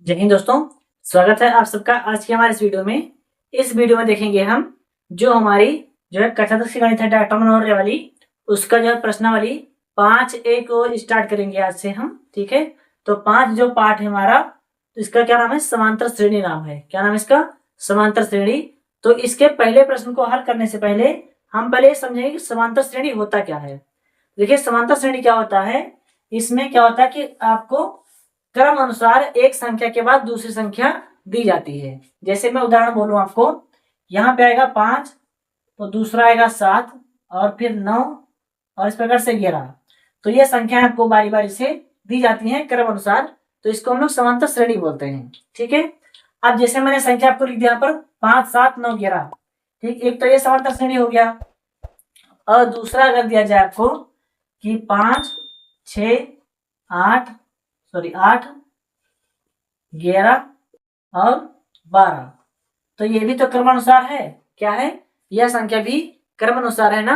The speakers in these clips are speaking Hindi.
जय हिंद दोस्तों, स्वागत है आप सबका आज के हमारे इस वीडियो में। इस वीडियो में देखेंगे हम जो हमारी कक्षा 10 की गणित है डाटा मनोहर वाली, उसका प्रश्नावली 5A को स्टार्ट करेंगे आज से हम। ठीक है, तो 5 जो पार्ट है हमारा, तो इसका क्या नाम है? समांतर श्रेणी नाम है। क्या नाम है इसका? समांतर श्रेणी। तो इसके पहले प्रश्न को हल करने से पहले हम पहले समझेंगे कि समांतर श्रेणी होता क्या है। देखिए, समांतर श्रेणी क्या होता है, इसमें क्या होता है कि आपको क्रम अनुसार एक संख्या के बाद दूसरी संख्या दी जाती है। जैसे मैं उदाहरण बोलूं आपको, यहाँ पे आएगा 5, तो दूसरा आएगा 7 और फिर 9 और इस प्रकार से 11। तो ये संख्याएं आपको बारी बारी से दी जाती हैं क्रम अनुसार, तो इसको हम लोग समांतर श्रेणी बोलते हैं। ठीक है, अब जैसे मैंने संख्या आपको लिख दिया यहाँ पर 5, 7, 9, 11। ठीक, एक तो ये समांतर श्रेणी हो गया। और दूसरा अगर दिया जाए आपको कि 5, 6, 8, 8, 11 और 12, तो ये भी तो क्रमानुसार है। क्या है? यह संख्या भी क्रमानुसार है ना,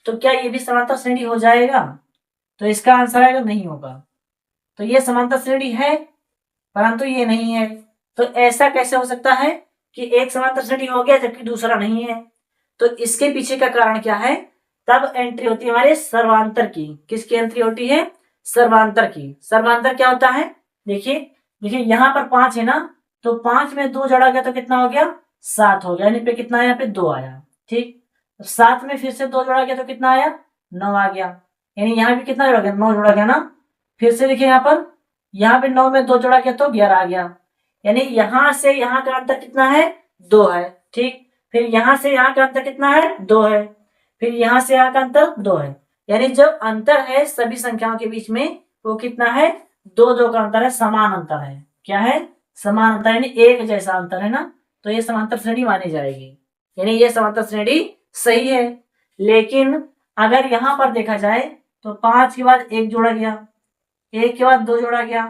तो क्या ये भी समांतर श्रेणी हो जाएगा? तो इसका आंसर आएगा नहीं होगा। तो ये समांतर श्रेणी है परंतु ये नहीं है। तो ऐसा कैसे हो सकता है कि एक समांतर श्रेणी हो गया जबकि दूसरा नहीं है? तो इसके पीछे का कारण क्या है? तब एंट्री होती है हमारे सर्वांतर की। किसकी एंट्री होती है? सर्वांतर की। सर्वांतर क्या होता है? देखिए देखिए, यहाँ पर 5 है ना, तो 5 में 2 जोड़ा गया तो कितना हो गया? 7 हो गया। यानी पे कितना आया? यहाँ पे 2 आया। ठीक, 7 में फिर से 2 जोड़ा गया तो कितना आया? 9 आ गया। यानी यहाँ भी कितना जोड़ा गया? 9 जोड़ा गया ना। फिर से देखिए यहाँ पे 9 में 2 जोड़ा गया तो 11 आ गया। यानी यहाँ से यहाँ का अंतर कितना है? 2 है। ठीक, फिर यहाँ से यहाँ का अंतर कितना है? 2 है। फिर यहाँ से यहाँ का अंतर 2 है। यानी जब अंतर है सभी संख्याओं के बीच में, वो कितना है? 2 का अंतर है, समान अंतर है। क्या है? समान अंतर, यानी एक जैसा अंतर है ना, तो ये समांतर श्रेणी मानी जाएगी। यानी ये समांतर श्रेणी सही है। लेकिन अगर यहाँ पर देखा जाए तो 5 के बाद 1 जोड़ा गया, 1 के बाद 2 जोड़ा गया,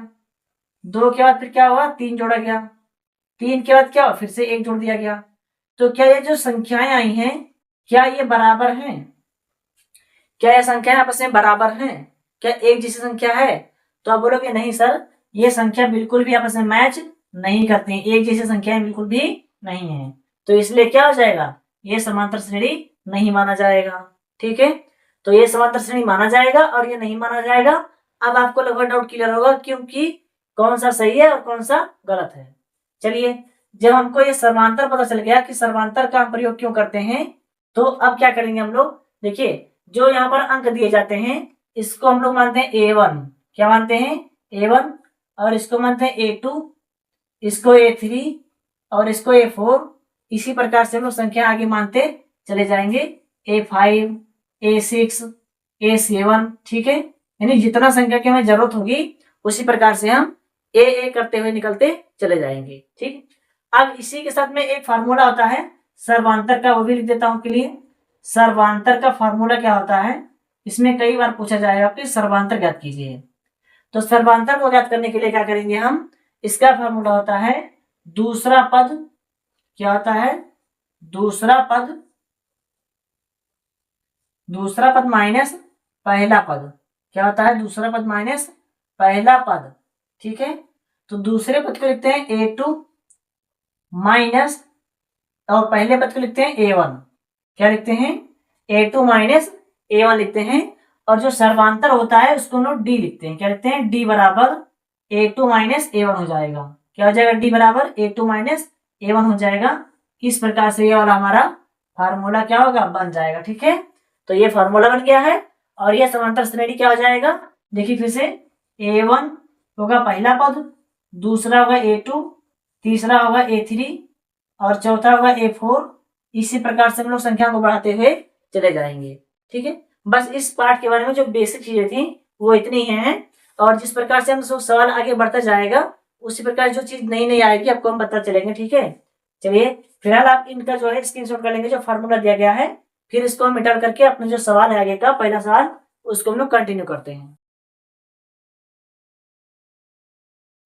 2 के बाद फिर क्या हुआ? 3 जोड़ा गया, 3 के बाद क्या हुआ? फिर से 1 जोड़ दिया गया। तो क्या ये जो संख्याएं आई हैं, क्या ये बराबर हैं? क्या ये संख्याएं आपस में बराबर हैं? क्या एक जैसी संख्या है? तो आप बोलोगे नहीं सर, ये संख्या बिल्कुल भी आपस में मैच नहीं करती हैं, एक जैसी संख्याएं बिल्कुल भी नहीं है। तो इसलिए क्या हो जाएगा? ये समांतर श्रेणी नहीं माना जाएगा। ठीक है, तो ये समांतर श्रेणी माना जाएगा और ये नहीं माना जाएगा। अब आपको लगभग डाउट क्लियर होगा क्योंकि कौन सा सही है और कौन सा गलत है। चलिए, जब हमको ये सर्वांतर पता चल गया कि सर्वांतर का प्रयोग क्यों करते हैं, तो अब क्या करेंगे हम लोग? देखिए, जो यहाँ पर अंक दिए जाते हैं इसको हम लोग मानते हैं A1। क्या मानते हैं? A1। और इसको मानते हैं A2, इसको A3 और इसको A4। इसी प्रकार से हम लोग संख्या आगे मानते चले जाएंगे, A5, A6, A7। ठीक है, यानी जितना संख्या की हमें जरूरत होगी उसी प्रकार से हम ए करते हुए निकलते चले जाएंगे। ठीक, अब इसी के साथ में एक फार्मूला होता है सर्वांतर का, वो भी लिख देता हूं के लिए। सर्वांतर का फार्मूला क्या होता है? इसमें कई बार पूछा जाएगा कि सर्वांतर ज्ञात कीजिए। तो सर्वांतर को ज्ञात करने के लिए क्या करेंगे हम? इसका फार्मूला होता है दूसरा पद। क्या होता है? दूसरा पद माइनस पहला पद। क्या होता है? दूसरा पद माइनस पहला पद। ठीक है, तो दूसरे पद को लिखते हैं A2 माइनस, और पहले पद को लिखते हैं A1। क्या लिखते हैं? A2 माइनस A1 लिखते हैं। और जो सर्वांतर होता है उसको हम लोग D लिखते हैं। क्या लिखते हैं? D बराबर A2 माइनस A1 हो जाएगा। क्या हो जाएगा? D बराबर A2 माइनस A1 हो जाएगा। इस प्रकार से ये वाला हमारा फार्मूला क्या होगा? बन जाएगा। ठीक है, तो ये फार्मूला बन गया है और ये समांतर श्रेणी क्या हो जाएगा? देखिए फिर से, A1 होगा पहला पद, दूसरा होगा A2, तीसरा होगा A3 और चौथा होगा A4। इसी प्रकार से हम लोग संख्या को बढ़ाते हुए चले जाएंगे। ठीक है, बस इस पार्ट के बारे में जो बेसिक चीजें थी वो इतनी हैं, और जिस प्रकार से हम सवाल आगे बढ़ता जाएगा उसी प्रकार जो चीज नई नई आएगी आपको हम पता चलेंगे। ठीक है, चलिए फिलहाल आप इनका स्क्रीनशॉट कर लेंगे जो फार्मूला दिया गया है, फिर इसको हम मिटा करके अपना जो सवाल है आगे का पहला सवाल उसको हम लोग कंटिन्यू करते हैं।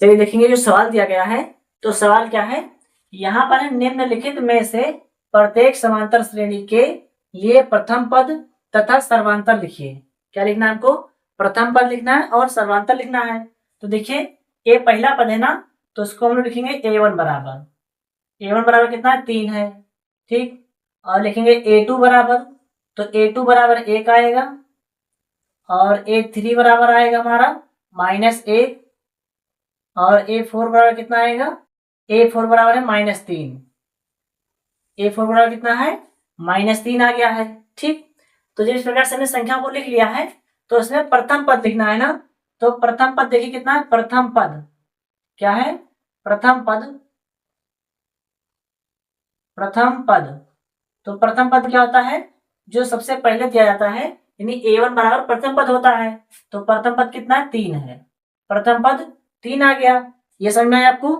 चलिए देखेंगे जो सवाल दिया गया है, तो सवाल क्या है? यहाँ पर है निम्नलिखित में से प्रत्येक समांतर श्रेणी के लिए प्रथम पद तथा सर्वांतर लिखिए। क्या लिखना है आपको? प्रथम पद लिखना है और सर्वांतर लिखना है। तो देखिए, ये पहला पद है ना, तो उसको हम लोग लिखेंगे A1 बराबर, A1 बराबर कितना है 3 है, ठीक। और लिखेंगे A2 बराबर, तो A2 बराबर 1 आएगा और A3 बराबर आएगा हमारा -1 और A4 बराबर कितना आएगा, A4 बराबर है -3, A4 बराबर कितना है -3 आ गया है, ठीक। तो जिस प्रकार से हमने संख्या को लिख लिया है तो इसमें प्रथम पद लिखना है ना। तो प्रथम पद देखिए कितना है, प्रथम पद क्या है, प्रथम पद, प्रथम पद। तो प्रथम पद क्या होता है, जो सबसे पहले दिया जाता है, यानी A1 बराबर प्रथम पद होता है। तो प्रथम पद कितना है 3 है, प्रथम पद 3 आ गया, ये समझ में आया आपको।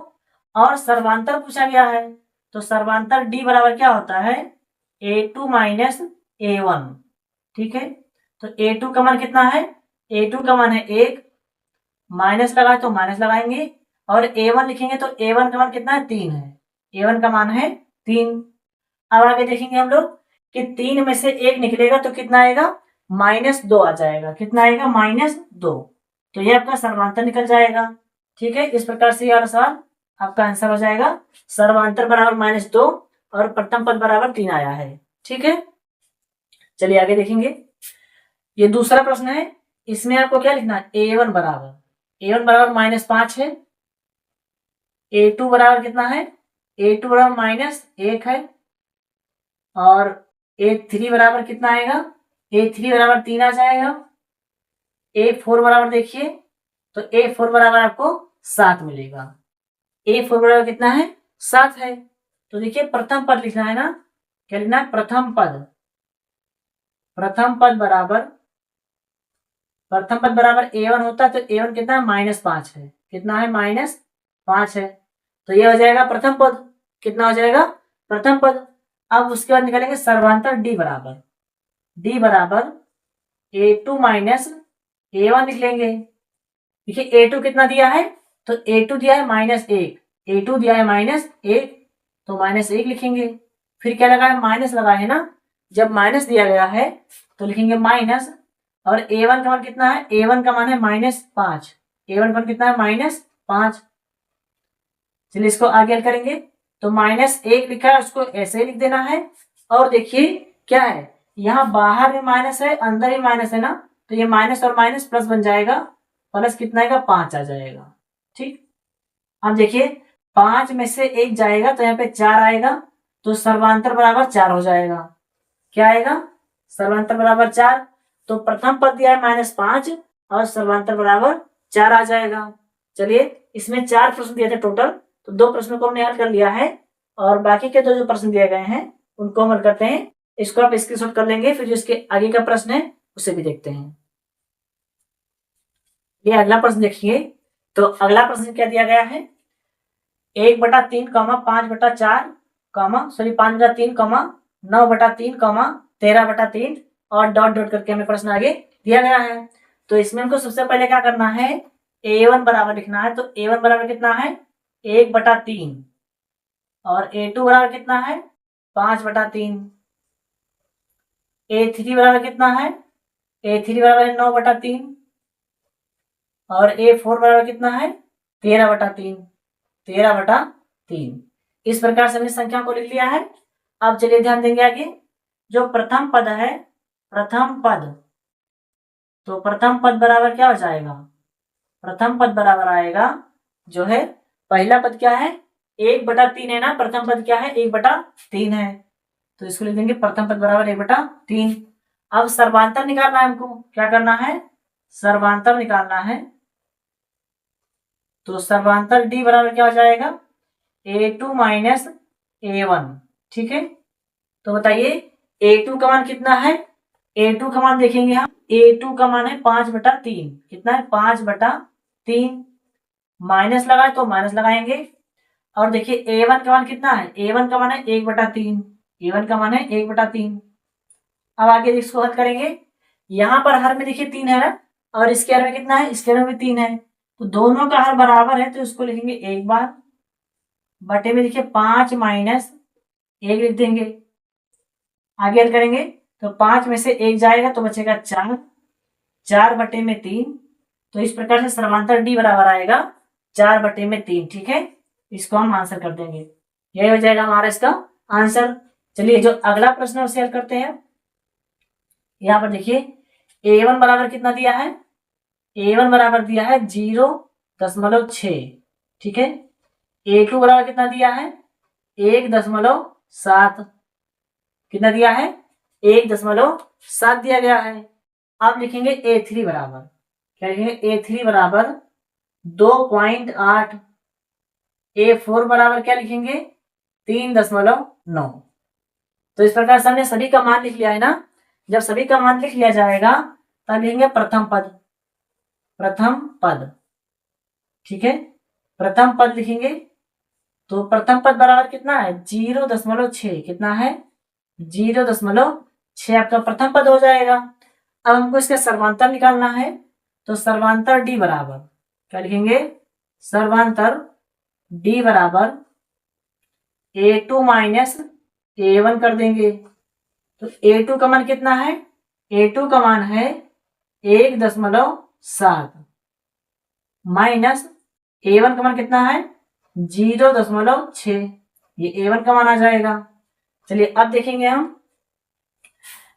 और सर्वांतर पूछा गया है, तो सर्वांतर D बराबर क्या होता है A2 माइनस A1, ठीक है। तो A2 का मान कितना है, A2 का मान है 1, माइनस लगाए तो माइनस लगाएंगे, और A1 लिखेंगे तो A1 का मान कितना है 3 है, A1 का मान है 3। अब आगे देखेंगे हम लोग कि 3 में से 1 निकलेगा तो कितना आएगा, -2 आ जाएगा, कितना आएगा -2। तो ये आपका सर्वांतर निकल जाएगा, ठीक है। इस प्रकार से अनुसार आपका आंसर हो जाएगा सर्वांतर बराबर -2 और प्रथम पद बराबर 3 आया है, ठीक है। चलिए आगे देखेंगे, ये दूसरा प्रश्न है, इसमें आपको क्या लिखना है, A1 बराबर -5 है, A2 बराबर कितना है, A2 बराबर -1 है, और A3 बराबर कितना आएगा, A3 बराबर 3 आ जाएगा। A4 बराबर देखिए, तो A4 बराबर आपको 7 मिलेगा, A4 बराबर कितना है 7 है। तो देखिए प्रथम पद लिखना है ना, क्या लिखना है, प्रथम पद, प्रथम पद बराबर, प्रथम पद बराबर A1 होता है, तो A1 कितना है -5 है, कितना है -5 है। तो ये हो जाएगा प्रथम पद, कितना हो जाएगा प्रथम पद। अब उसके बाद निकालेंगे सर्वांतर D बराबर, D बराबर A2 माइनस A1 लिख लेंगे। देखिए A2 कितना दिया है, तो A2 दिया है -1, A2 दिया है -1, तो -1 लिखेंगे। फिर क्या लगा है, माइनस लगा है ना, जब माइनस दिया गया है तो लिखेंगे माइनस, और A1 का मान कितना है, A1 का मान है -5, A1 का मान कितना है -5। चलिए इसको आगे हल करेंगे, तो -1 लिखा है उसको ऐसे ही लिख देना है। और देखिए क्या है, यहाँ बाहर में माइनस है, अंदर ही माइनस है ना, तो ये माइनस और माइनस प्लस बन जाएगा, प्लस कितना आएगा 5 आ जाएगा, ठीक। अब देखिए 5 में से 1 जाएगा तो यहाँ पे 4 आएगा, तो सर्वांतर बराबर 4 हो जाएगा। क्या आएगा, सर्वांतर बराबर 4। तो प्रथम पद दिया है -5 और सर्वांतर बराबर 4 आ जाएगा। चलिए इसमें 4 प्रश्न दिए थे टोटल, तो 2 प्रश्नों को हमने हल कर लिया है, और बाकी के 2 जो प्रश्न दिए गए हैं उनको हम हल करते हैं। इसको आप स्क्रीनशॉट कर लेंगे, फिर जो इसके आगे का प्रश्न है उसे भी देखते हैं। ये अगला प्रश्न देखिए, तो अगला प्रश्न क्या दिया गया है, 1/3, 5/4, 5/3, 9/3, 13/3 और डॉट डॉट करके हमें प्रश्न आगे दिया गया है। तो इसमें हमको सबसे पहले क्या करना है, A1 बराबर लिखना है। तो A1 बराबर कितना है 1/3, और A2 बराबर कितना है 5/3, A3 बराबर कितना है, A3 बराबर है 9/3, और A4 बराबर कितना है 13/3, 13/3। इस प्रकार से हमने संख्या को लिख लिया है। अब चलिए ध्यान देंगे आगे, जो प्रथम पद है, प्रथम पद, तो प्रथम पद बराबर क्या हो जाएगा, प्रथम पद बराबर आएगा जो है, पहला पद क्या है 1/3 है ना, प्रथम पद क्या है 1/3 है, तो इसको लिख देंगे प्रथम पद बराबर 1/3। अब सर्वांतर निकालना है हमको, क्या करना है, सर्वांतर निकालना है। तो सर्वांतर D बराबर क्या हो जाएगा, A2 माइनस A1, ठीक है। तो बताइए A2 का मान कितना है, A2 का मान देखेंगे हम, A2 का मान है 5/3, कितना है 5/3, माइनस लगाए तो माइनस लगाएंगे। और देखिए A1 का मान कितना है, A1 का मान है 1/3, A1 का मान है 1/3। अब आगे इसको हल करेंगे, यहाँ पर हर में देखिए 3 है ना, और इसके हर में कितना है, इसके हर में 3 है, तो दोनों का हर बराबर है, तो इसको लिखेंगे एक बार, बटे में देखिए 5 माइनस 1 लिख देंगे। आगे हल करेंगे तो 5 में से 1 जाएगा तो बचेगा 4, 4/3। तो इस प्रकार से सर्वांतर D बराबर आएगा 4/3, ठीक है। इसको हम आंसर कर देंगे, यही हो जाएगा हमारा इसका आंसर। चलिए जो अगला प्रश्न शेयर करते हैं। यहाँ पर देखिए A1 बराबर कितना दिया है, A1 बराबर दिया है 0.6, ठीक है। A2 बराबर कितना दिया है 1.7, कितना दिया है 1.7 दिया गया है। अब लिखेंगे A3 बराबर, क्या लिखेंगे A3 बराबर 2.8, A4 बराबर क्या लिखेंगे 3.9। तो इस प्रकार से हमने सभी का मान लिख लिया है ना। जब सभी का मान लिख लिया जाएगा तब लिखेंगे प्रथम पद, प्रथम पद, ठीक है। प्रथम पद लिखेंगे तो प्रथम पद बराबर कितना है 0.6, कितना है 0.6 आपका प्रथम पद हो जाएगा। अब हमको इसका सर्वांतर निकालना है, तो सर्वांतर D बराबर क्या लिखेंगे, सर्वांतर D बराबर A2 माइनस A1 कर देंगे। तो A2 का मान कितना है, A2 का मान है 1.7 माइनस A1 का मान कितना है 0.6, ये A1 का मान आ जाएगा। चलिए अब देखेंगे हम,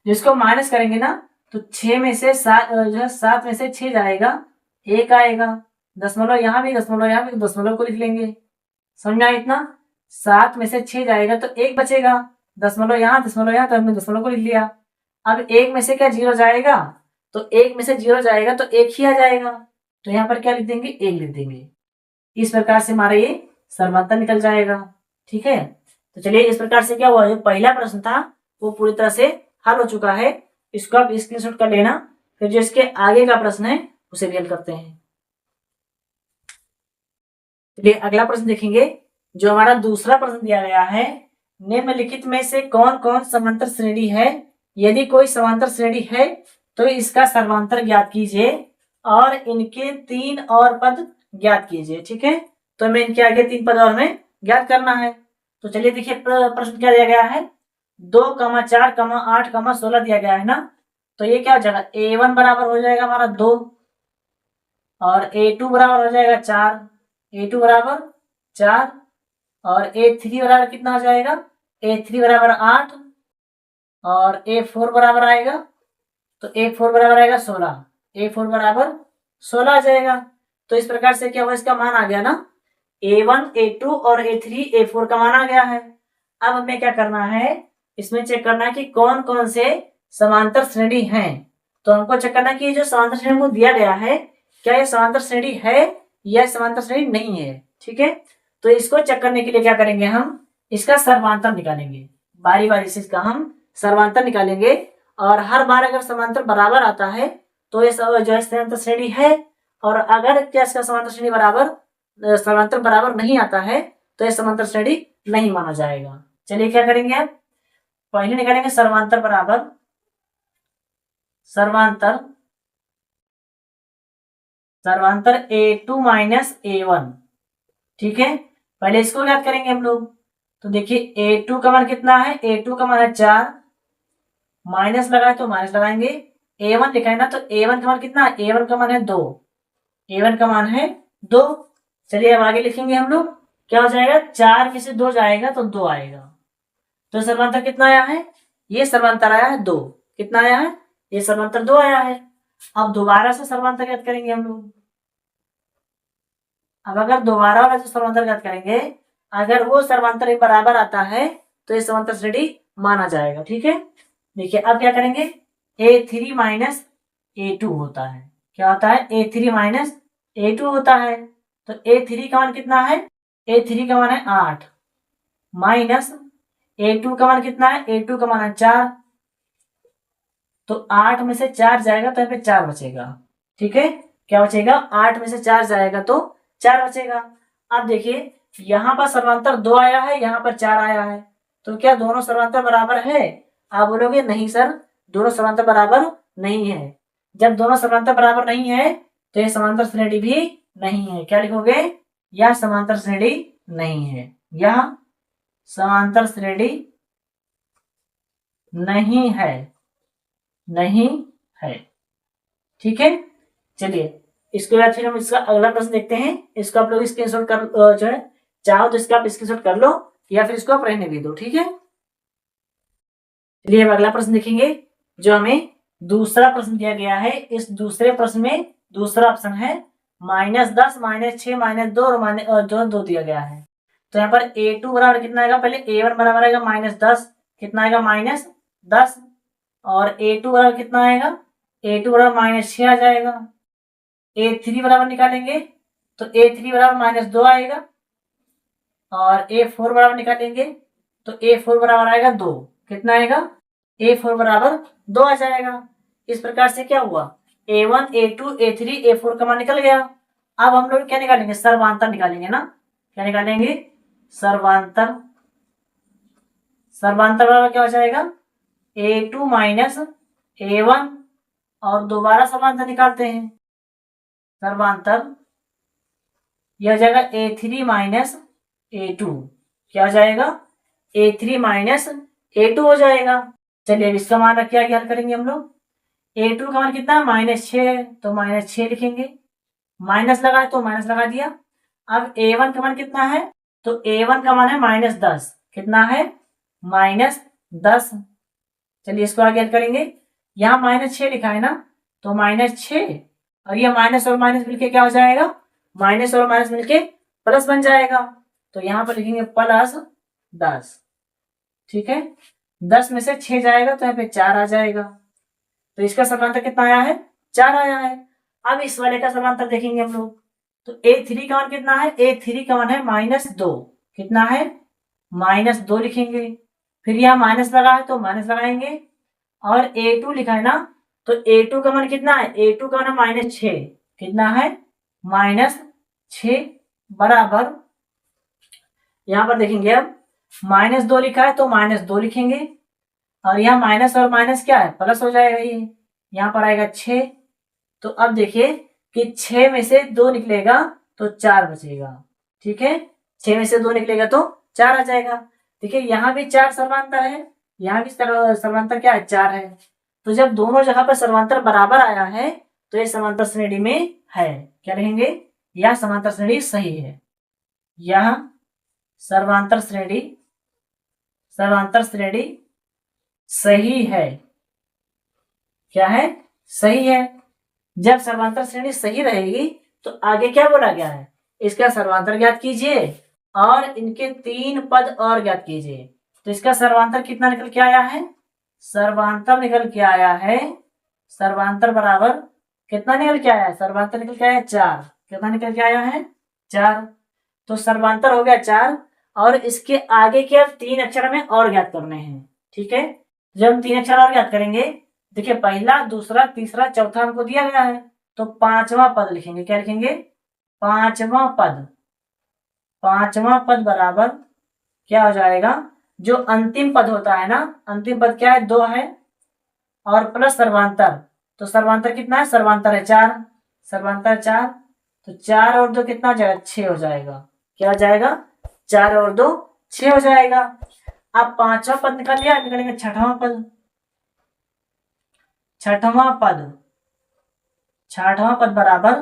जिसको माइनस करेंगे ना तो 6 में से 7 जो है 7 में से 6 जाएगा, 1 आएगा, दशमलव यहाँ भी, दशमलव यहाँ भी, दशमलव को लिख लेंगे। समझ में आया इतना, 7 में से 6 जाएगा तो 1 बचेगा, दशमलव यहाँ, दशमलव यहाँ, तो हमने दशमलव को लिख लिया। अब 1 में से क्या 0 जाएगा, तो 1 में से 0 जाएगा तो 1 ही आ जाएगा, तो यहाँ पर क्या लिख देंगे 1 लिख देंगे। इस प्रकार से हमारा ये सर्वांतर निकल जाएगा, ठीक है। तो चलिए इस प्रकार से क्या हुआ, जो पहला प्रश्न था वो पूरी तरह से हल हो चुका है। इसको आप स्क्रीनशॉट कर लेना, फिर जो इसके आगे का प्रश्न है उसे भी हल करते हैं। चलिए अगला प्रश्न देखेंगे। जो हमारा दूसरा प्रश्न दिया गया है, निम्नलिखित में से कौन कौन समांतर श्रेणी है, यदि कोई समांतर श्रेणी है तो इसका सर्वांतर ज्ञात कीजिए और इनके 3 और पद ज्ञात कीजिए, ठीक है। तो हमें इनके आगे 3 पद और हमें ज्ञात करना है। तो चलिए देखिए प्रश्न क्या दिया गया है, 2, 4, 8, 16 दिया गया है ना। तो ये क्या हो जाएगा, A1 बराबर हो जाएगा हमारा 2 और A2 बराबर हो जाएगा 4, A2 बराबर 4 और A3 बराबर कितना हो जाएगा, A3 बराबर 8 और A4 बराबर आएगा, तो A4 बराबर आएगा 16, A4 बराबर 16 आ जाएगा। तो इस प्रकार से क्या हुआ, इसका मान आ गया ना, A1, A2 और A3, A4 का मान आ गया है। अब हमें क्या करना है, इसमें चेक करना है कि कौन कौन से समांतर श्रेणी हैं। तो हमको चेक करना है कि जो समांतर श्रेणी को दिया गया है, क्या ये समांतर श्रेणी है या समांतर श्रेणी नहीं है, ठीक है। तो इसको चेक करने के लिए क्या करेंगे, हम इसका सर्वांतर निकालेंगे, बारी बारी से इसका हम सर्वांतर निकालेंगे। और हर बार अगर समांतर बराबर आता है तो ये जो है समांतर श्रेणी है, और अगर क्या इसका समांतर श्रेणी बराबर समांतर बराबर नहीं आता है तो ये समांतर श्रेणी नहीं माना जाएगा। चलिए क्या करेंगे, आप पहले निकालेंगे सर्वांतर बराबर, सर्वांतर, सर्वांतर A2 माइनस A1, ठीक है। पहले इसको याद करेंगे हम लोग। तो देखिए A2 का मान कितना है, A2 का मान है 4, माइनस लगाए तो माइनस लगाएंगे, A1 लिखा है ना, तो A1 का मान कितना है, A1 का मान है 2, A1 का मान है 2। चलिए अब आगे लिखेंगे हम लोग, क्या हो जाएगा, 4 में से 2 जाएगा तो 2 आएगा। तो सर्वांतर कितना आया है, ये सर्वांतर आया है 2, कितना आया है, ये सर्वांतर 2 आया है। अब दोबारा से सर्वांतर ज्ञात करेंगे हम लोग। अब अगर दोबारा वाला जो सर्वांतर ज्ञात करेंगे, अगर वो सर्वांतर बराबर आता है तो ये समांतर श्रेणी माना जाएगा, ठीक है। देखिए अब क्या करेंगे, A3 माइनस A2 होता है, क्या होता है, A3 माइनस A2 होता है। तो A3 का मान कितना है, A3 का मान है 8 माइनस A2 का मान कितना है, A2 का मान है 4, तो 8 में से 4 जाएगा तो यहाँ पे 4 बचेगा, ठीक है। क्या बचेगा, 8 में से 4 जाएगा तो 4 बचेगा। अब देखिए यहाँ पर सर्वांतर 2 आया है, यहाँ पर 4 आया है, तो क्या दोनों सर्वांतर बराबर है। आप बोलोगे नहीं सर, दोनों समांतर बराबर नहीं है। जब दोनों समांतर बराबर नहीं है तो ये समांतर श्रेणी भी नहीं है। क्या लिखोगे, यह समांतर श्रेणी नहीं है, यह समांतर श्रेणी नहीं है, नहीं है, ठीक है। चलिए इसके बाद फिर हम इसका अगला प्रश्न देखते हैं। इसको आप लोग स्क्रीनशॉट कर जो है चाहो तो इसका आप स्क्रीनशॉट कर लो या फिर इसको आप रहने भी दो, ठीक है। चलिए अब अगला प्रश्न देखेंगे जो हमें दूसरा प्रश्न दिया गया है। इस दूसरे प्रश्न में दूसरा ऑप्शन है -10 -6 -2 और जो 2 दिया गया है। तो यहाँ पर a2 बराबर कितना आएगा, पहले a1 बराबर आएगा -10, कितना आएगा -10, और a2 बराबर कितना आएगा, a2 बराबर -6 आ जाएगा। a3 बराबर निकालेंगे तो a3 बराबर -2 आएगा, और a4 बराबर निकालेंगे तो a4 बराबर आएगा 2, कितना आएगा, a4 बराबर 2 आ जाएगा। इस प्रकार से क्या हुआ, a1 a2 a3 a4 का मान निकल गया। अब हम लोग क्या निकालेंगे, सर्वांतर निकालेंगे ना, क्या निकालेंगे, सर्वांतर। सर्वांतर बराबर क्या हो जाएगा, a2 माइनस a1, और दोबारा सर्वांतर निकालते हैं। सर्वांतर यह हो जाएगा a3 माइनस a2, क्या हो जाएगा, a3 माइनस a2 हो जाएगा। चलिए अब इसका मान रख के आगे हल करेंगे हम लोग। a2 का मान कितना है, -6, तो -6 लिखेंगे, माइनस लगा तो माइनस लगा दिया। अब a1 का मान कितना है, तो a1 का मान है -10, कितना है, -10। चलिए इसको आगे हल करेंगे। यहाँ -6 लिखा है ना, तो -6, और ये माइनस और माइनस मिलके क्या हो जाएगा, माइनस और माइनस मिलके प्लस बन जाएगा। तो यहाँ पर लिखेंगे +10, ठीक है। 10 में से 6 जाएगा तो यहाँ पे 4 आ जाएगा। तो इसका समांतर कितना आया है, 4 आया है। अब इस वाले का समांतर देखेंगे हम लोग। तो a3 का मान कितना है, a3 का मान है -2, कितना है, -2 लिखेंगे। फिर यहाँ माइनस लगा है तो माइनस लगाएंगे, और a2 लिखा है ना, तो a2 का मान कितना है, a2 का मान है -6, कितना है, -6 बराबर, यहाँ पर देखेंगे अब -2 लिखा है तो -2 लिखेंगे, और यहाँ माइनस और माइनस क्या है, प्लस हो जाएगा, ये यहाँ पर आएगा 6। तो अब देखिए कि 6 में से 2 निकलेगा तो 4 बचेगा, ठीक है। 6 में से 2 निकलेगा तो 4 आ जाएगा। देखिए यहाँ भी 4 सर्वांतर है, यहाँ भी सर्वांतर क्या है, 4 है। तो जब दोनों जगह पर सर्वांतर बराबर आया है तो ये समांतर श्रेणी में है, क्या लिखेंगे, यह समांतर श्रेणी सही है। यह सर्वांतर श्रेणी सही है, क्या है, सही है। जब सर्वांतर श्रेणी सही रहेगी तो आगे क्या बोला गया है, इसका सर्वांतर ज्ञात कीजिए और इनके 3 पद और ज्ञात कीजिए। तो इसका सर्वांतर कितना निकल के आया है, सर्वांतर निकल के आया है, सर्वांतर बराबर कितना निकल के आया है, सर्वांतर निकल के आया है 4, कितना निकल के आया है, 4। तो सर्वांतर हो गया 4, और इसके आगे के अब 3 अक्षर हमें और ज्ञात करने हैं, ठीक है। जब हम 3 अक्षर और ज्ञात करेंगे, देखिए पहला, दूसरा, तीसरा, चौथा हमको दिया गया है, तो 5वां पद लिखेंगे, क्या लिखेंगे, 5वां पद। 5वां पद बराबर क्या हो जाएगा, जो अंतिम पद होता है ना, अंतिम पद क्या है, 2 है, और प्लस सर्वांतर, तो सर्वांतर कितना है, सर्वांतर है 4, सर्वांतर 4, तो 4 और 2 कितना हो जाएगा, 6 हो जाएगा, क्या हो जाएगा, 4 और 2 6 हो जाएगा। अब 5वां पद निकाल लिया, निकालेंगे 6वां पद। 6वां पद, 6वां पद बराबर,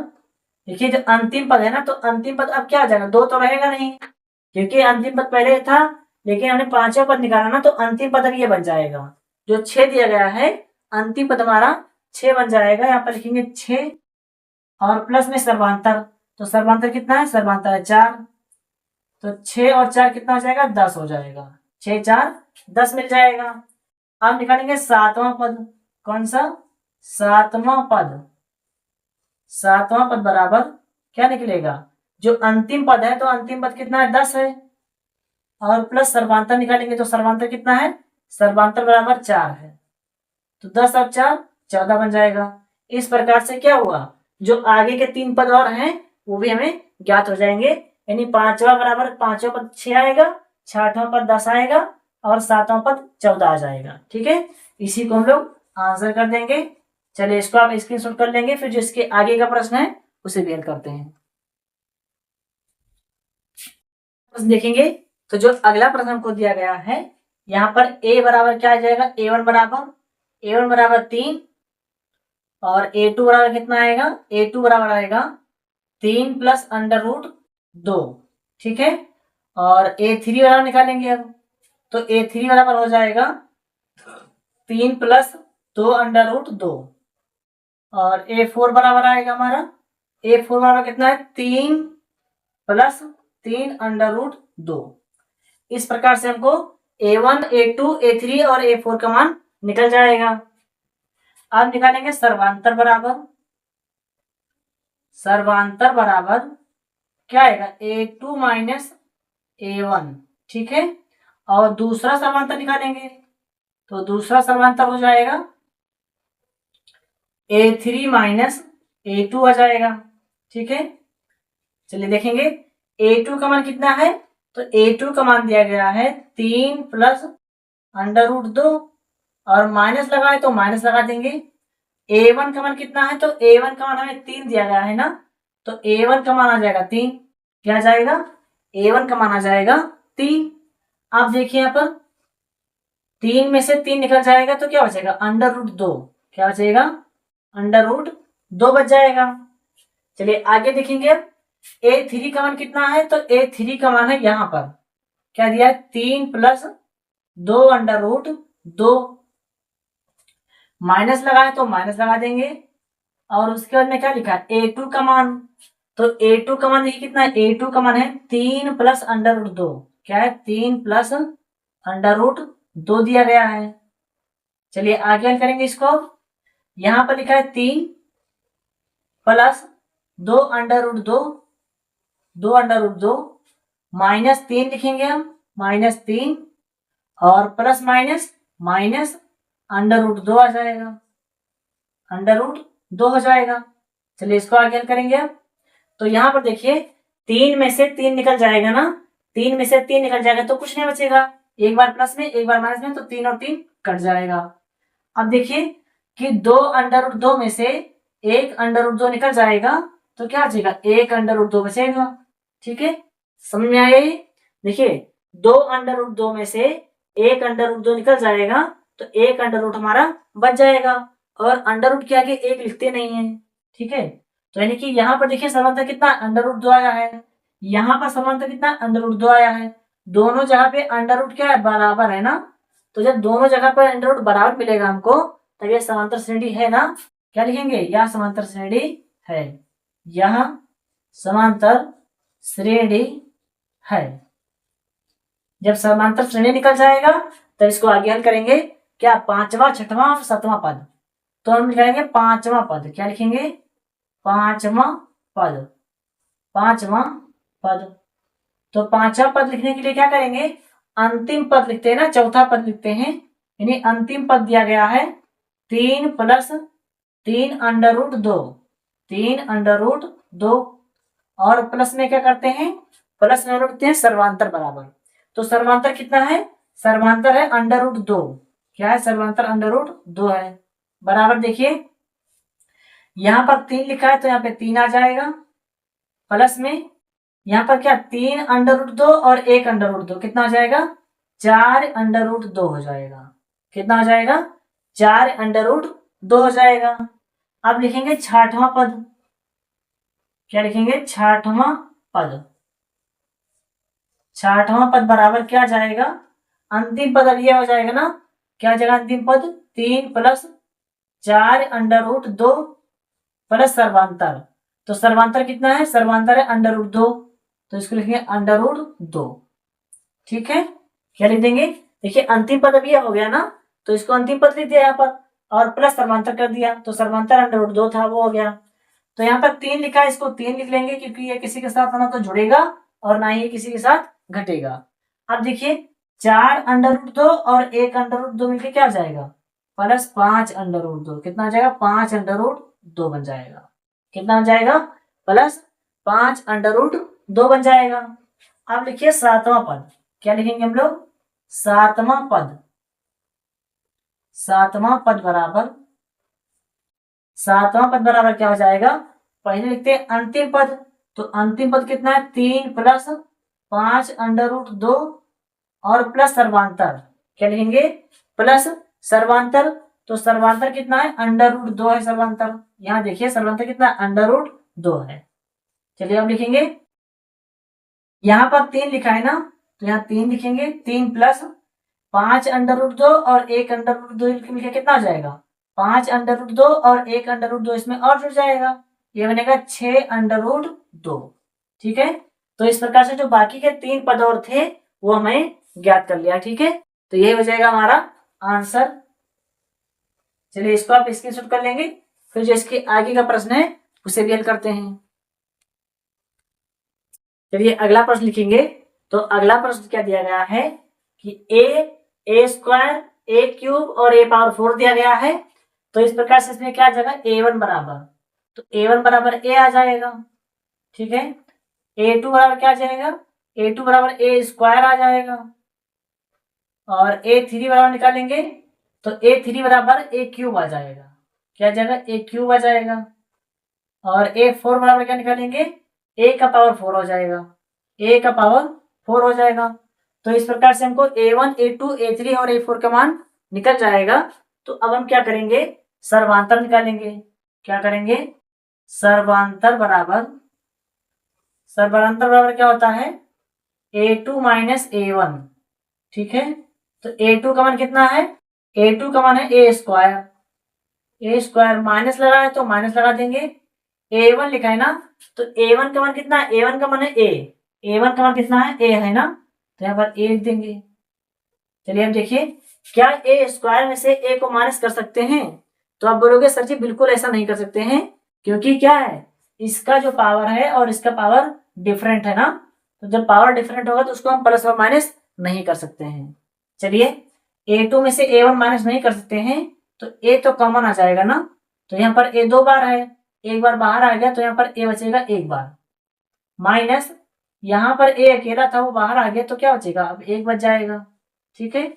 देखिए जो अंतिम पद है ना, तो अंतिम पद अब क्या आ जाएगा, 2 तो रहेगा नहीं, क्योंकि अंतिम पद पहले था, लेकिन हमने 5वां पद निकाला ना, तो अंतिम पद अब ये बन जाएगा, जो 6 दिया गया है, अंतिम पद हमारा 6 बन जाएगा। यहाँ पर लिखेंगे 6, और प्लस में सर्वांतर, तो सर्वांतर कितना है, सर्वांतर है 4, तो 6 और 4 कितना हो जाएगा, 10 हो जाएगा, 6 4 10 मिल जाएगा। अब निकालेंगे 7वां पद, कौन सा, 7वां पद। 7वां पद बराबर क्या निकलेगा, जो अंतिम पद है, तो अंतिम पद कितना है, 10 है, और प्लस सर्वांतर निकालेंगे तो सर्वांतर कितना है, सर्वांतर बराबर 4 है, तो 10 और 4 14 बन जाएगा। इस प्रकार से क्या हुआ, जो आगे के 3 पद और हैं वो भी हमें ज्ञात हो जाएंगे। यानी 5वां बराबर 5वां पद 6 आएगा, 6वां पद 10 आएगा, और 7वां पद 14 आ जाएगा, ठीक है। इसी को हम लोग आंसर कर देंगे। चलिए इसको आप स्क्रीनशॉट कर लेंगे, फिर जो इसके आगे का प्रश्न है उसे भी हल करते हैं। प्रश्न देखेंगे तो जो अगला प्रश्न हमको दिया गया है, यहाँ पर a बराबर क्या आ जाएगा, a1 बराबर 3, और a2 बराबर कितना आएगा, a2 बराबर आएगा 3 प्लस अंडर रूट 2, ठीक है। और a3 बराबर निकालेंगे अब, तो a3 बराबर हो जाएगा 3 प्लस 2 अंडर रूट 2, और a4 बराबर आएगा हमारा, a4 बराबर कितना है 3 प्लस 3 अंडर रूट 2। इस प्रकार से हमको a1, a2, a3 और a4 का मान निकल जाएगा। अब निकालेंगे सर्वांतर बराबर, सर्वांतर बराबर क्या आएगा a2 माइनस a1, ठीक है। और दूसरा सर्वांतर निकालेंगे, तो दूसरा सर्वांतर हो जाएगा a3 माइनस a2 आ जाएगा, ठीक है। चलिए देखेंगे a2 का मान कितना है, तो a2 का मान दिया गया है 3 प्लस अंडर रूट 2, और माइनस लगाए तो माइनस लगा देंगे। a1 का मान कितना है, तो a1 का मान हमें 3 दिया गया है ना, तो a1 का मान आ जाएगा 3, क्या आ जाएगा, a1 का मान आ जाएगा 3। आप देखिए यहाँ पर 3 में से 3 निकल जाएगा तो क्या बचेगा, अंडर रूट 2, क्या बचेगा, अंडर रूट 2 बच जाएगा। चलिए आगे देखेंगे अब a3 का मान कितना है, तो a3 का मान है यहाँ पर क्या दिया है 3 प्लस 2 अंडर रूट 2, माइनस लगा है तो माइनस लगा देंगे। और उसके बाद में क्या लिखा है a2 का मान, तो a2 का मान देखिए कितना है, a2 का मान है 3 प्लस अंडर रूट 2, क्या है 3 प्लस अंडर रूट 2 दिया गया है। चलिए आगे हल करेंगे इसको, यहां पर लिखा है 3 plus 2 under root 2, 2 under root 2 माइनस 3 लिखेंगे हम, माइनस 3 और plus minus minus under root 2 आ जाएगा, अंडर रूट 2 हो जाएगा। चलिए इसको आगे हल करेंगे अब, तो यहां पर देखिए 3 में से 3 निकल जाएगा ना, 3 में से 3 निकल जाएगा तो कुछ नहीं बचेगा, एक बार प्लस में एक बार माइनस में, तो 3 और 3 कट जाएगा। अब देखिए कि 2 अंडर रूट 2 में से एक अंडर रूट 2 निकल जाएगा तो क्या बचेगा, एक अंडर रूट 2 बचेगा, ठीक है। समझ में आया ये, देखिए 2 अंडर रूट 2 में से एक अंडर रूट 2 निकल जाएगा तो एक अंडर रूट हमारा बच जाएगा, और अंडर रूट के आगे एक लिखते नहीं है, ठीक है। तो यानी कि यहाँ पर देखिए समांतर कितना अंडर रूट 2 आया है, यहाँ पर समांतर कितना अंडर रूट 2 आया है, दोनों जगह पे अंडर रूट क्या है, बराबर है ना। तो जब दोनों जगह पर अंडर रूट बराबर मिलेगा हमको तब यह समांतर श्रेणी है ना, क्या लिखेंगे, यह समांतर श्रेणी है, यह समांतर श्रेणी है। जब समांतर श्रेणी निकल जाएगा तब इसको आगे हल करेंगे, क्या पांचवा, छठवां और सातवां पद, तो हम लिखेंगे पांचवा पद, क्या लिखेंगे, पांचवा पद, पांचवा पद। तो पांचवा पद लिखने के लिए क्या करेंगे, अंतिम पद लिखते हैं ना, चौथा पद लिखते हैं, यानी अंतिम पद दिया गया है 3 plus 3 under root 2, 3 under root 2, और प्लस में क्या करते हैं, प्लस में लिखते हैं सर्वांतर बराबर। तो सर्वांतर कितना है, सर्वांतर है अंडर रूट 2, क्या है, सर्वांतर अंडर रूट 2 है, बराबर। देखिए यहां पर 3 लिखा है तो यहाँ पे 3 आ जाएगा, प्लस में यहाँ पर क्या 3 अंडर रूट 2 और 1 अंडर रूट 2 कितना आ जाएगा, 4 अंडर रूट 2 हो जाएगा, कितना हो जाएगा, 4 अंडर रूट 2 हो जाएगा। अब लिखेंगे छठवां पद, क्या लिखेंगे, छठवां पद, छठवां पद बराबर क्या जाएगा, अंतिम पद अब ये हो जाएगा ना, क्या जाएगा अंतिम पद, 3 प्लस 4 अंडर रूट 2 प्लस सर्वांतर, तो सर्वांतर कितना है, सर्वांतर है अंडर रूट 2, तो इसको लिखेंगे अंडर रूट 2, ठीक है। क्या लिख देंगे, देखिए अंतिम पद अब ये हो गया ना, तो इसको अंतिम पद लिख दिया यहाँ पर, और प्लस सर्वांतर कर दिया, तो सर्वांतर अंडर रूट 2 था वो हो गया। तो यहाँ पर 3 लिखा है, इसको 3 लिख लेंगे क्योंकि ये किसी के साथ ना तो जुड़ेगा और ना ही किसी के साथ घटेगा। अब देखिए 4 अंडर रूट 2 और 1 अंडर रूट 2 मिलकर क्या आ जाएगा, प्लस 5 अंडर रूट 2, कितना आ जाएगा, 5 अंडर रूट 2 बन जाएगा, कितना हो जाएगा, प्लस 5 अंडर रूट 2 बन जाएगा। अब लिखिए सातवां पद, क्या लिखेंगे हम लोग, सातवां पद, सातवां पद बराबर, सातवां पद बराबर क्या हो जाएगा, पहले लिखते हैं अंतिम पद, तो अंतिम पद कितना है, 3 प्लस 5 अंडर रूट 2 और प्लस सर्वांतर, क्या लिखेंगे, प्लस सर्वांतर, तो सर्वांतर कितना है, √2 है सर्वांतर। यहाँ देखिए सर्वांतर कितना, √2 है। चलिए अब लिखेंगे, यहाँ पर 3 लिखा है ना, तो यहाँ 3 लिखेंगे। 3 प्लस 5 √2 और 1 √2 मिलकर कितना हो जाएगा, 5 √2 और 1 √2 इसमें और जुड़ जाएगा, ये बनेगा 6 √2। ठीक है, तो इस प्रकार से जो बाकी के 3 पद और थे वो हमें ज्ञात कर लिया। ठीक है, तो यही हो जाएगा हमारा आंसर। चलिए इसको आप स्क्रीनशॉट कर लेंगे, फिर जो इसके आगे का प्रश्न है उसे भी हल करते हैं। चलिए अगला प्रश्न लिखेंगे। तो अगला प्रश्न क्या दिया गया है कि a स्क्वायर a क्यूब और a पावर 4 दिया गया है। तो इस प्रकार से इसमें क्या आ जाएगा, a1 बराबर, तो a1 बराबर a आ जाएगा। ठीक है, a2 बराबर क्या आ जाएगा, a2 बराबर a स्क्वायर आ जाएगा, और a3 बराबर निकालेंगे तो a3 बराबर a क्यूब आ जाएगा। क्या आ जाएगा, a क्यूब आ जाएगा। और a4 बराबर क्या निकालेंगे, a का पावर 4 हो जाएगा, a का पावर 4 हो जाएगा। तो इस प्रकार से हमको a1 a2 a3 और a4 का मान निकल जाएगा। तो अब हम क्या करेंगे, सर्वांतर निकालेंगे। क्या करेंगे, सर्वांतर बराबर क्या होता है, a2 माइनस a1। ठीक है, तो a2 का मान कितना है, a2 का मान है a स्क्वायर माइनस लगा है तो माइनस लगा देंगे। a1 लिखा है ना, तो a1 का मान कितना है, a1 का मान है a1 का मान कितना है, a है ना, तो यहाँ पर a लिख देंगे। चलिए हम देखिए, क्या a स्क्वायर में से a को माइनस कर सकते हैं। तो आप बोलोगे सर जी बिल्कुल ऐसा नहीं कर सकते हैं, क्योंकि क्या है, इसका जो पावर है और इसका पावर डिफरेंट है ना, तो जब पावर डिफरेंट होगा तो उसको हम प्लस और माइनस नहीं कर सकते हैं। चलिए a2 में से a1 माइनस नहीं कर सकते हैं, तो a तो कॉमन आ जाएगा ना, तो यहाँ पर a 2 बार है, एक बार बाहर आ गया तो यहाँ पर a बचेगा एक बार, माइनस यहाँ पर a अकेला था वो बाहर आ गया तो क्या बचेगा, अब एक बच जाएगा। ठीक है,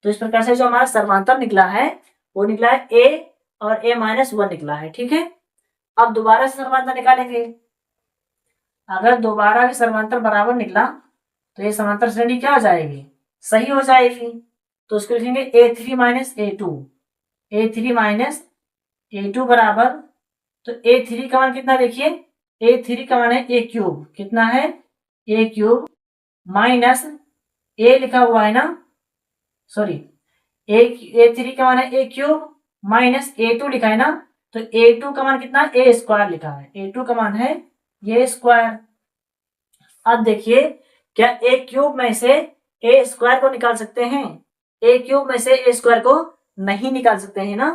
तो इस प्रकार से जो हमारा सर्वांतर निकला है वो निकला है a और a माइनस 1 निकला है। ठीक है, अब दोबारा से सर्वांतर निकालेंगे। अगर दोबारा भी सर्वांतर बराबर निकला तो ये समांतर श्रेणी क्या हो जाएगी, सही हो जाएगी। तो उसको लिखेंगे a3 minus a2, a3 minus a2 बराबर, तो a3 का मान कितना देखिए, a3 का मान है a क्यूब, कितना है a क्यूब, माइनस a लिखा हुआ है ना, सॉरी a3 का मान है a क्यूब माइनस a2 लिखा है ना, तो a2 का मान कितना है, a स्क्वायर लिखा है, a2 का मान है ये स्क्वायर। अब देखिए, क्या a क्यूब में से a स्क्वायर को निकाल सकते हैं, a क्यूब में से a स्क्वायर को नहीं निकाल सकते हैं ना,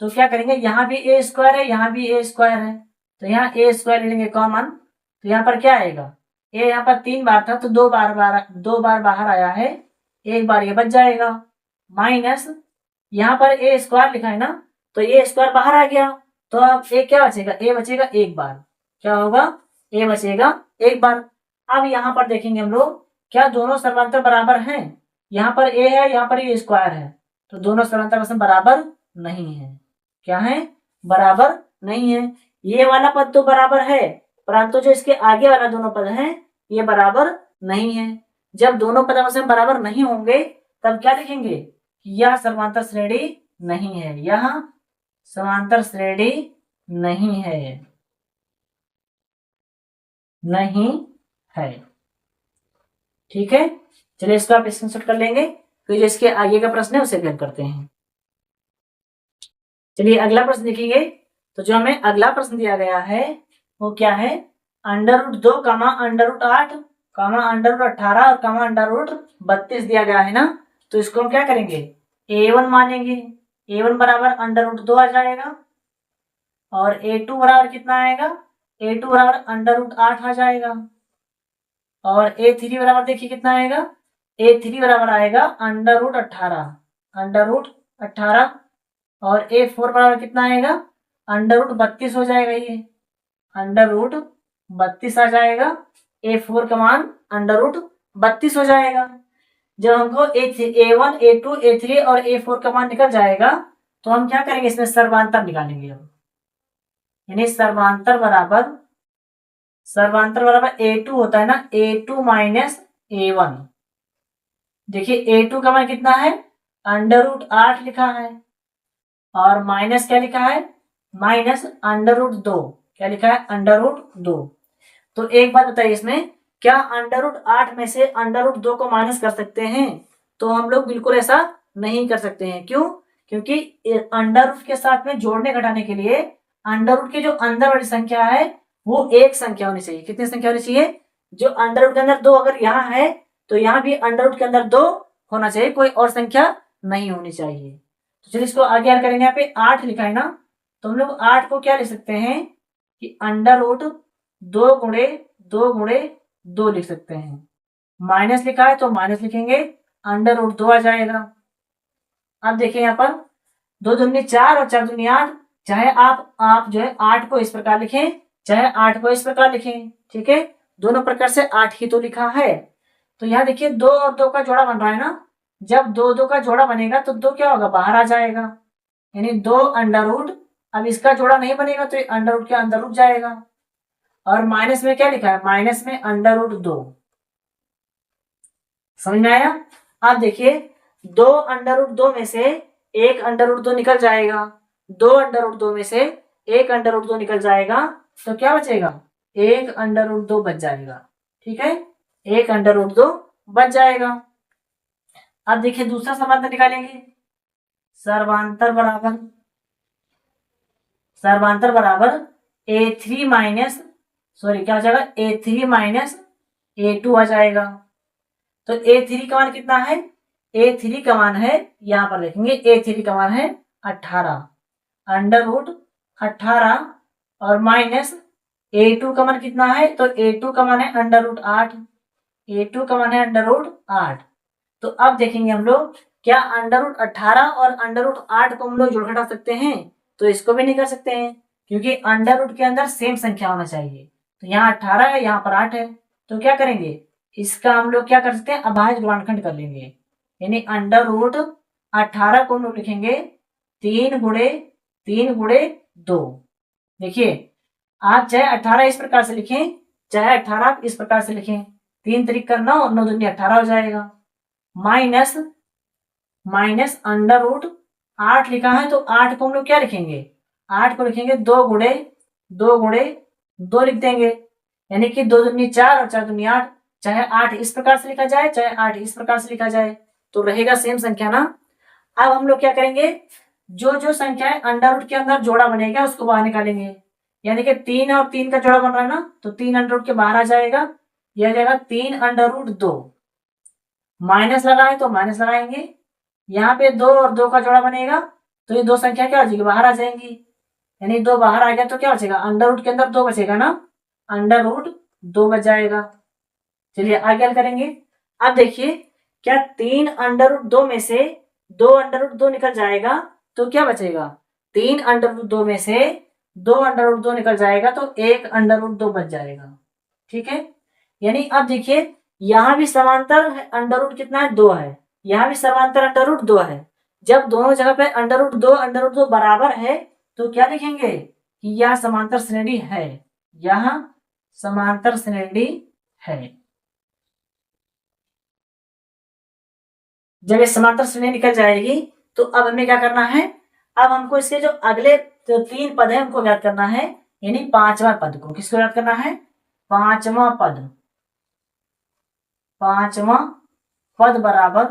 तो क्या करेंगे, यहाँ भी a स्क्वायर है यहाँ भी a स्क्वायर है, तो यहाँ a स्क्वायर ले लेंगे कॉमन, तो यहाँ पर क्या आएगा, a यहाँ पर 3 बार था तो 2 बार बाहर आया है, एक बार ये बच जाएगा, माइनस यहाँ पर a स्क्वायर लिखा है ना, तो a स्क्वायर बाहर आ गया, तो अब a क्या बचेगा, a बचेगा एक बार, क्या होगा, a बचेगा एक बार। अब यहाँ पर देखेंगे हम लोग, क्या दोनों सर्वांतर बराबर हैं, यहाँ पर a है यहाँ पर a स्क्वायर है, तो दोनों सर्वांतर बराबर नहीं है। क्या है, बराबर नहीं है। ये वाला पद तो बराबर है, परंतु जो इसके आगे वाला दोनों पद हैं ये बराबर नहीं है। जब दोनों पद बराबर नहीं होंगे तब क्या लिखेंगे, यह समांतर श्रेणी नहीं है, यह समांतर श्रेणी नहीं है, नहीं है। ठीक है, चलिए इसको आप स्क्रीनशॉट कर लेंगे, फिर जो इसके आगे का प्रश्न है उसे हल करते हैं। चलिए अगला प्रश्न देखेंगे। तो जो हमें अगला प्रश्न दिया गया है वो क्या है, √2 √8 √18 और √32 दिया गया है ना, तो इसको हम क्या करेंगे, a1 मानेंगे, a1 बराबर √2 आ जाएगा, और a2 बराबर कितना आएगा, a2 बराबर √8 आ जाएगा, और a3 बराबर देखिए कितना आएगा, a3 बराबर आएगा √18 और a4 बराबर कितना आएगा, √32 हो जाएगा, ये √32 आ जाएगा, a4 का मान √32 हो जाएगा। जब हमको a1 a2 a3 और a4 का मान निकल जाएगा तो हम क्या करेंगे, इसमें सर्वांतर निकालेंगे अब, यानी सर्वांतर बराबर a2 होता है ना, a2 माइनस a1। देखिए a2 का मान कितना है, √8 लिखा है, और माइनस क्या लिखा है, माइनस अंडर रूट 2, क्या लिखा है, अंडर रूट 2। तो एक बात बताइए, इसमें क्या अंडर रूट 8 में से अंडर रूट 2 को माइनस कर सकते हैं? तो हम लोग बिल्कुल ऐसा नहीं कर सकते हैं। क्यों? क्योंकि अंडर रूट के साथ में जोड़ने घटाने के लिए अंडर रूट की जो अंदर वाली संख्या है वो एक संख्या होनी चाहिए। कितनी संख्या होनी चाहिए? जो अंडर रूट के अंदर 2 अगर यहाँ है तो यहाँ भी अंडर रूट के अंदर 2 होना चाहिए, कोई और संख्या नहीं होनी चाहिए। तो चलिए इसको आगे याद करेंगे। यहाँ पे 8 लिखा है ना, तो हम लोग 8 को क्या लिख सकते हैं कि अंडर रूट 2 गुणे 2 गुणे 2 लिख सकते हैं। माइनस लिखा है तो माइनस लिखेंगे, अंडर रूट 2 आ जाएगा। अब देखिए यहाँ पर 2 दूनी 4 और 4 दूनी 8, चाहे आप जो है 8 को इस प्रकार लिखें, चाहे 8 को इस प्रकार लिखें, ठीक है, दोनों प्रकार से 8 ही तो लिखा है। तो यहाँ देखिए 2 और 2 का जोड़ा बन रहा है ना, जब 2 2 का जोड़ा बनेगा तो 2 क्या होगा, बाहर आ जाएगा, यानी 2 अंडर रूट। अब इसका जोड़ा नहीं बनेगा तो अंडर रूट के अंदर रुक जाएगा। और माइनस में क्या लिखा है, माइनस में अंडर रूट 2। समझ में आया? अब देखिए 2 अंडर रूट 2 में से एक अंडर रूट 2 निकल जाएगा, 2 अंडर रूट 2 में से एक अंडर रूट 2 निकल जाएगा, तो क्या बचेगा, एक अंडर रूट 2 बच जाएगा। ठीक है, एक अंडर रूट 2 बच जाएगा। अब देखिए दूसरा समांतर निकालेंगे। सर्वांतर बराबर A3 माइनस क्या हो जाएगा, A3 माइनस A2 आ जाएगा। तो A3 का मान कितना है, A3 का मान है, यहां पर देखेंगे A3 का मान है 18, अंडर रूट 18, और माइनस A2 का मान कितना है, तो A2 का मान है अंडर रूट 8, A2 का मान है अंडर रूट 8। तो अब देखेंगे हम लोग क्या अंडर रूट 18 और अंडर रूट 8 को हम लोग जोड़ घटा सकते हैं? तो इसको भी नहीं कर सकते हैं, क्योंकि अंडर रूट के अंदर सेम संख्या होना चाहिए। तो यहाँ 18 है, यहाँ पर 8 है, तो क्या करेंगे, इसका हम लोग क्या कर सकते हैं, अभाज्य गुणनखंड कर लेंगे। यानी अंडर रूट 18 को हम लोग लिखेंगे 3 गुणे 2। देखिए आप चाहे 18 इस प्रकार से लिखें, चाहे 18 इस प्रकार से लिखें, 3 3 का 9, 9 दूनी 18 हो जाएगा। माइनस अंडर रूट 8 लिखा है, तो 8 को हम लोग क्या लिखेंगे, 8 को लिखेंगे 2 गुणे 2 लिख देंगे, यानी कि 2 दूनी 4 और 4 दूनी 8। चाहे 8 इस प्रकार से लिखा जाए, चाहे 8 इस प्रकार से लिखा जाए, तो रहेगा सेम संख्या ना। अब हम लोग क्या करेंगे, जो संख्या है अंडर रूट के अंदर जोड़ा बनेगा उसको बाहर निकालेंगे। यानी कि 3 और 3 का जोड़ा बन रहा है ना, तो 3 अंडर रूट के बाहर आ जाएगा, यह आ जाएगा 3 अंडर रूट 2। माइनस लगा है तो माइनस लगाएंगे, यहाँ पे 2 और 2 का जोड़ा बनेगा, तो ये 2 संख्या क्या हो जाएगी, बाहर आ जाएंगी, यानी 2 बाहर आ गया तो क्या बचेगा, अंडर रूट के अंदर 2 बचेगा ना, अंडर रूट 2 बच जाएगा। चलिए आगे हल करेंगे। अब देखिए क्या 3 अंडर रूट 2 में से 2 अंडर रूट 2 निकल जाएगा, तो क्या बचेगा, 3 अंडर रूट 2 में से 2 अंडर रूट 2 निकल जाएगा, तो 1 अंडर रूट 2 बच जाएगा। ठीक है, यानी अब देखिए यहां भी समांतर अंडर रूट कितना है, 2 है, यहां भी समांतर अंडर रूट 2 है। जब दोनों जगह पे अंडर रूट 2 बराबर है, तो क्या लिखेंगे कि यह समांतर श्रेणी है, यह समांतर श्रेणी है। जब ये समांतर श्रेणी निकल जाएगी, तो अब हमें क्या करना है, अब हमको इसके जो अगले जो 3 पद है उनको याद करना है, यानी 5वां पद को, किसको याद करना है, 5वां पद बराबर,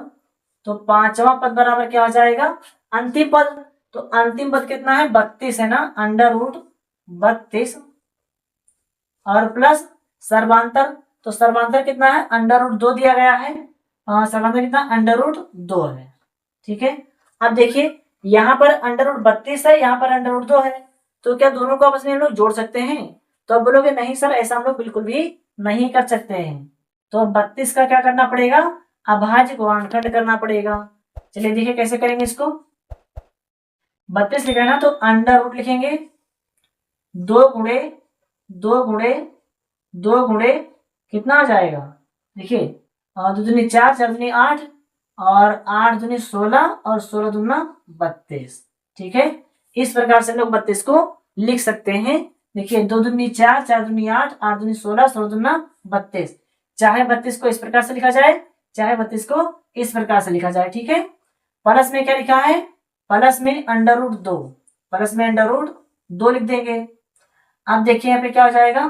तो 5वां पद बराबर क्या हो जाएगा, अंतिम पद। तो अंतिम पद कितना है, 32 है ना, अंडर रूट 32, और प्लस सर्वांतर, तो सर्वांतर कितना है, अंडर रूट 2 दिया गया है, सर्वांतर कितना, अंडर रूट 2 है। ठीक है, अब देखिए यहाँ पर अंडर रूट 32 है, यहाँ पर अंडर रूट 2 है, तो क्या दोनों को आपस में हम लोग जोड़ सकते हैं? तो अब बोलोगे नहीं सर, ऐसा हम लोग बिल्कुल भी नहीं कर सकते हैं। तो 32 का क्या करना पड़ेगा, अभाज्य गुणनखंड करना पड़ेगा। चलिए देखिए कैसे करेंगे इसको। 32 लिखा है ना, तो अंडर रूट लिखेंगे 2 गुणे कितना आ जाएगा, देखिए 2 दूनी 4, 4 दूनी 8, और 8 दूनी 16, और 16 दूना 32। ठीक है, इस प्रकार से लोग 32 को लिख सकते हैं। देखिए 2 दूनी 4, 4 दूनी 8, 8 दूनी 16, 16 दूना 32। चाहे 32 को इस प्रकार से लिखा जाए, चाहे 32 को इस प्रकार से लिखा जाए। ठीक है, प्लस में क्या लिखा है, प्लस में अंडर रूट 2, प्लस में अंडर रूट 2 लिख देंगे। अब देखिए यहाँ पे क्या हो जाएगा,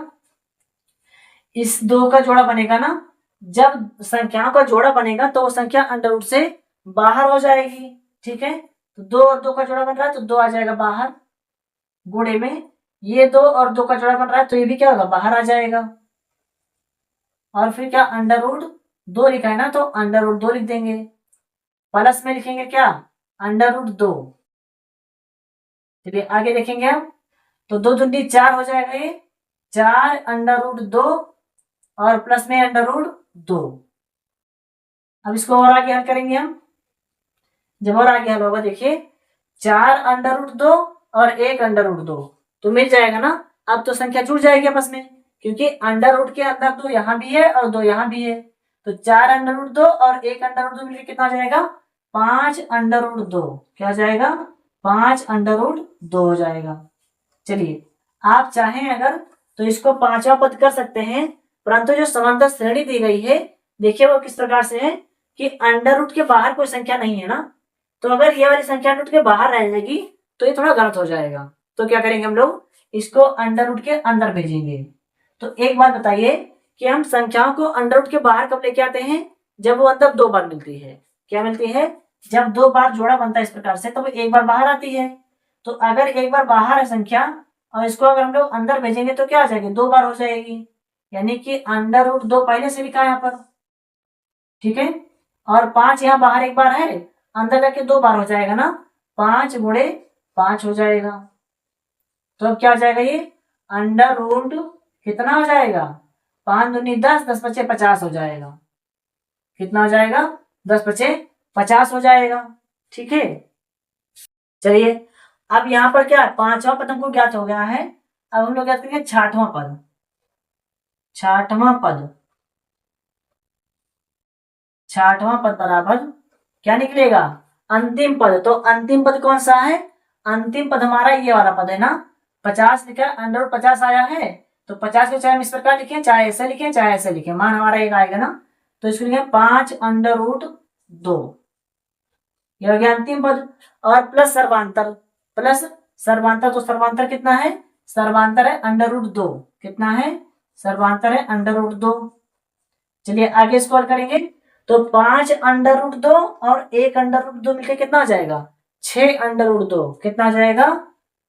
इस 2 का जोड़ा बनेगा ना, जब संख्याओं का जोड़ा बनेगा तो वो संख्या अंडर रूट से बाहर हो जाएगी। ठीक है, तो 2 और 2 का जोड़ा बन रहा है तो 2 आ जाएगा बाहर, गुणे में ये 2 और 2 का जोड़ा बन रहा है तो ये भी क्या होगा, बाहर आ जाएगा। और फिर क्या, अंडर रूट 2 लिखा है ना तो अंडर रूट 2 लिख देंगे। प्लस में लिखेंगे क्या, अंडर रूट 2। चलिए आगे देखेंगे हम, तो 2 दूनी 4 हो जाएगा, ये 4 अंडर रूट 2 और प्लस में अंडर रूट 2। अब इसको और आगे हल करेंगे हम, जब और आगे हल होगा देखिए 4 अंडर रूट 2 और 1 अंडर रूट 2 तो मिल जाएगा ना। अब तो संख्या जुड़ जाएगी आपस में, क्योंकि अंडर रूट के अंदर 2 यहाँ भी है और 2 यहाँ भी है, तो 4 अंडर रूट 2 और 1 अंडर रूट 2 मिलकर कितना हो जाएगा, 5 अंडर रूट 2। क्या हो जाएगा, 5 अंडर रूट 2 हो जाएगा। चलिए आप चाहें अगर तो इसको 5वां पद कर सकते हैं, परंतु जो समांतर श्रेणी दी गई है देखिए वो किस प्रकार से है कि अंडर रूट के बाहर कोई संख्या नहीं है ना, तो अगर ये वाली संख्या अंडर रूट के बाहर रह जाएगी तो ये थोड़ा गलत हो जाएगा। तो क्या करेंगे हम लोग, इसको अंडर रूट के अंदर भेजेंगे। तो एक बात बताइए कि हम संख्याओं को अंडर रूट के बाहर कब लेके आते हैं, जब वो अंदर 2 बार मिलती है। क्या मिलती है, जब 2 बार जोड़ा बनता है इस प्रकार से, तो वो 1 बार बाहर आती है। तो अगर 1 बार बाहर है संख्या और इसको अगर हम लोग अंदर भेजेंगे तो क्या आ जाएगी, 2 बार हो जाएगी, यानी कि अंडर रूट 2 पहले से लिखा है यहाँ पर। ठीक है, और 5 यहाँ बाहर 1 बार है, अंदर जाके 2 बार हो जाएगा ना, 5 गुणे 5 हो जाएगा। तो अब क्या हो जाएगा, ये अंडर रूट कितना हो जाएगा, 5 दूनी 10, 10 पचे 50 हो जाएगा। कितना हो जाएगा, 10 पचे 50 हो जाएगा। ठीक है, चलिए अब यहाँ पर क्या, 5वां पद हमको ज्ञात हो गया है। अब हम लोग ज्ञात करेंगे 6वां पद। 6वां पद, 6वां पद बराबर क्या निकलेगा, अंतिम पद। तो अंतिम पद कौन सा है, अंतिम पद हमारा ये वाला पद है ना, 50 लिखा, अंडर रूट 50 आया है, तो 50 को चाहे हम इस प्रकार लिखें, चाहे ऐसे लिखें, चाहे ऐसे लिखें, मान हमारा एक आएगा ना, तो इसको लिखें 5 अंडर रूट 2, ये हो गया अंतिम पद। और प्लस सर्वांतर, प्लस सर्वांतर, तो सर्वांतर कितना है, सर्वांतर है अंडर रूट 2, कितना है, सर्वांतर है अंडर रूट 2। चलिए आगे इसको हल करेंगे, तो 5 अंडर रूट 2 और 1 अंडर रूट 2 मिलकर कितना हो जाएगा, 6 अंडर रूट 2। कितना हो जाएगा,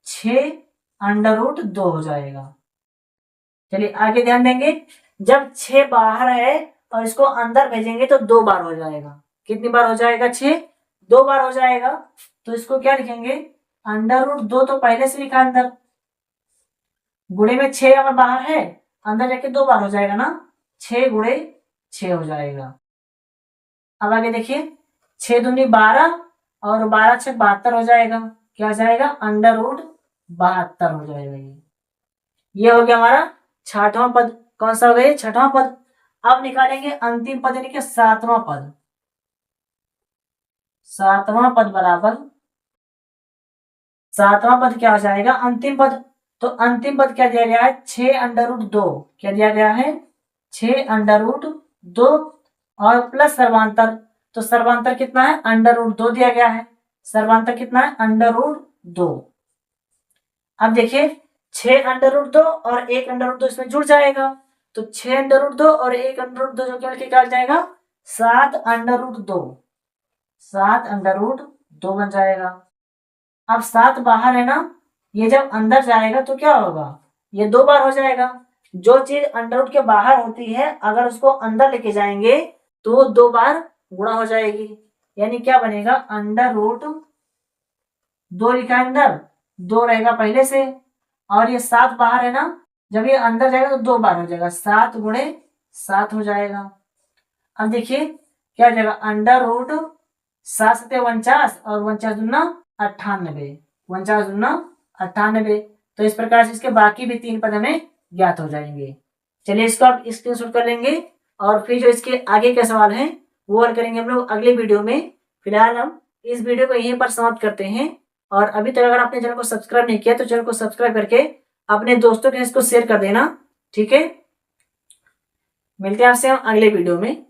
6 अंडर रूट 2 हो जाएगा। चलिए आगे ध्यान देंगे, जब 6 बाहर है और इसको अंदर भेजेंगे तो 2 बार हो जाएगा। कितनी बार हो जाएगा, 6 2 बार हो जाएगा। तो इसको क्या लिखेंगे, अंडर रूट 2 तो पहले से लिखा अंदर, गुणे में 6 अगर बाहर है, अंदर जाके 2 बार हो जाएगा ना, 6 गुणे 6 हो जाएगा। अब आगे देखिए, 6 दूनी 12 और 12 6 72 हो जाएगा। क्या हो जाएगा, अंडर रूट 72 हो जाएगा। ये हो गया हमारा 6वां पद। कौन सा हो गया, 6वां पद। अब निकालेंगे अंतिम पद यानी कि 7वां पद। 7वां पद बराबर, 7वां पद क्या हो जाएगा, अंतिम पद। तो अंतिम पद क्या दिया गया है, 6 अंडर रूट 2। क्या दिया गया है, 6 अंडर रूट 2 और प्लस सर्वांतर, तो सर्वांतर कितना है, अंडर रूट 2 दिया गया है। सर्वांतर कितना है, अंडर रूट 2। अब देखिए 6 अंडर रूट 2 और 1 अंडर रूट 2 इसमें जुड़ जाएगा, तो 6 अंडर रूट 2 और 1 अंडर रूट 2 जो क्या निकल जाएगा, 7 अंडर रूट 2, 7 अंडर रूट 2 बन जाएगा। अब 7 बाहर है ना, ये जब अंदर जाएगा तो क्या होगा, ये 2 बार हो जाएगा। जो चीज अंडर रूट के बाहर होती है अगर उसको अंदर लेके जाएंगे तो वो 2 बार गुणा हो जाएगी, यानी क्या बनेगा, अंडर रूट 2 लिखा है अंदर, 2 रहेगा पहले से, और ये 7 बाहर है ना, जब ये अंदर जाएगा तो 2 बार हो जाएगा, 7 गुणे 7 हो जाएगा। अब देखिए क्या हो जाएगा, अंडर रूट 7 सते 49 और 49 दूना 98, 49 दूना 98। तो इस प्रकार से इसके बाकी भी 3 पद हमें ज्ञात हो जाएंगे। चलिए इसको आप स्क्रीनशॉट कर लेंगे और फिर जो इसके आगे के सवाल हैं वो हल करेंगे हम लोग अगले वीडियो में। फिलहाल हम इस वीडियो को यहीं पर समाप्त करते हैं। और अभी तक अगर आपने चैनल को सब्सक्राइब नहीं किया तो चैनल को सब्सक्राइब करके अपने दोस्तों के इसको शेयर कर देना। ठीक है, मिलते हैं आपसे हम अगले वीडियो में।